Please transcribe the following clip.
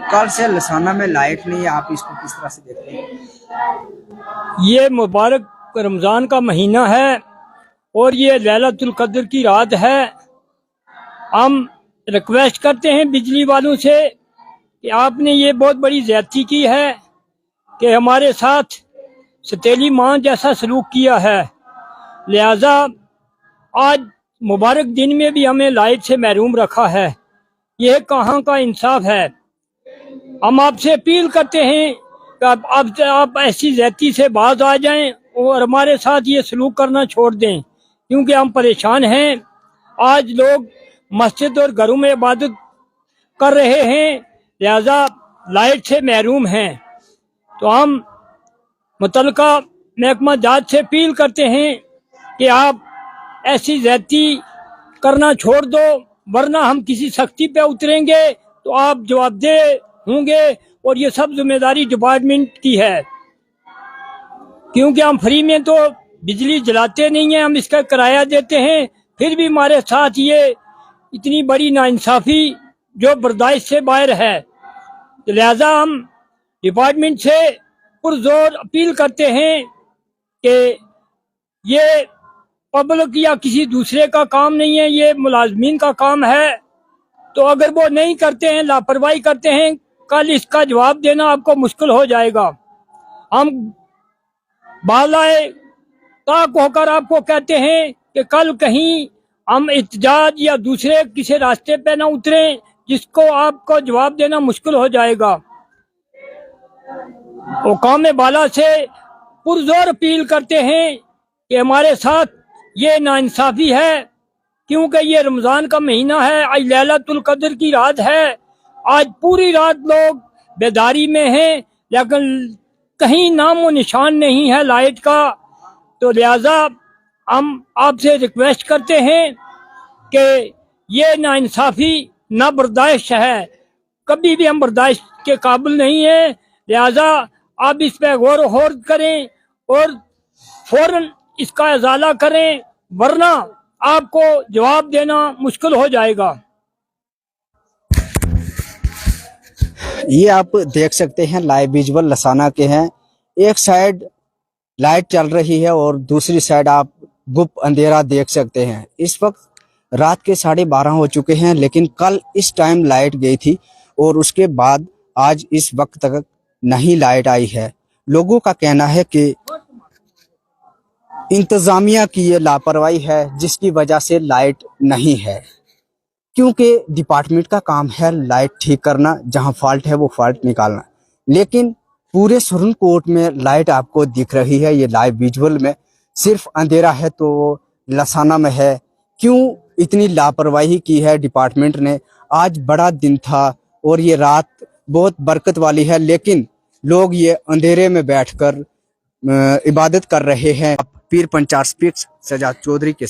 कल से लसाना में लाइट नहीं है, आप इसको किस तरह से देखते हैं? ये मुबारक रमज़ान का महीना है और ये लैलतुल कद्र की रात है। हम रिक्वेस्ट करते हैं बिजली वालों से कि आपने ये बहुत बड़ी ज़्यादती की है कि हमारे साथ सतीली मां जैसा सलूक किया है। लिहाजा आज मुबारक दिन में भी हमें लाइट से महरूम रखा है। यह कहाँ का इंसाफ है। हम आपसे अपील करते हैं कि आप ऐसी ज़्यादती से बाज आ जाएं और हमारे साथ ये सलूक करना छोड़ दें, क्योंकि हम परेशान हैं। आज लोग मस्जिद और घरों में इबादत कर रहे हैं, लिहाजा लाइट से महरूम हैं। तो हम मुतल्लिका महकमा जात से अपील करते हैं कि आप ऐसी ज़्यादती करना छोड़ दो, वरना हम किसी सख्ती पे उतरेंगे तो आप जवाबदेह होंगे। और ये सब जिम्मेदारी डिपार्टमेंट की है, क्योंकि हम फ्री में तो बिजली जलाते नहीं हैं, हम इसका किराया देते हैं। फिर भी हमारे साथ ये इतनी बड़ी नाइंसाफ़ी जो बर्दाश्त से बाहर है। तो लिहाजा हम डिपार्टमेंट से पुरजोर अपील करते हैं कि ये पब्लिक या किसी दूसरे का काम नहीं है, ये मुलाजमीन का काम है। तो अगर वो नहीं करते हैं, लापरवाही करते हैं, कल इसका जवाब देना आपको मुश्किल हो जाएगा। हम बालाए ताक होकर आपको कहते हैं कि कल कहीं हम इत्तेजाज या दूसरे किसी रास्ते पे ना उतरें जिसको आपको जवाब देना मुश्किल हो जाएगा। हुकाम बाला से पुरजोर अपील करते हैं कि हमारे साथ ये नाइंसाफ़ी है, क्योंकि ये रमज़ान का महीना है, आज लैलतुल कद्र की रात है। आज पूरी रात लोग बेदारी में हैं, लेकिन कहीं नामो निशान नहीं है लाइट का। तो लिहाजा हम आपसे रिक्वेस्ट करते हैं कि ये नाइंसाफ़ी ना बर्दाश्त है, कभी भी हम बर्दाश्त के काबिल नहीं है। लिहाजा आप इस पर गौर करें और फौरन इसका इजाला करें, वरना आपको जवाब देना मुश्किल हो जाएगा। ये आप देख सकते हैं, लाइव विजुअल लसाना के हैं। एक साइड लाइट चल रही है और दूसरी साइड आप गुप्त अंधेरा देख सकते हैं। इस वक्त रात के 12:30 हो चुके हैं, लेकिन कल इस टाइम लाइट गई थी और उसके बाद आज इस वक्त तक नहीं लाइट आई है। लोगों का कहना है कि इंतजामिया की ये लापरवाही है जिसकी वजह से लाइट नहीं है, क्योंकि डिपार्टमेंट का काम है लाइट ठीक करना, जहां फॉल्ट है वो फॉल्ट निकालना। लेकिन पूरे सुरनकोट में लाइट आपको दिख रही है, ये लाइव विजुअल में सिर्फ अंधेरा है तो लसाना में है। क्यों इतनी लापरवाही की है डिपार्टमेंट ने? आज बड़ा दिन था और ये रात बहुत बरकत वाली है, लेकिन लोग ये अंधेरे में बैठकर इबादत कर रहे हैं। पीर पंचार स्पीक्स सजाद चौधरी के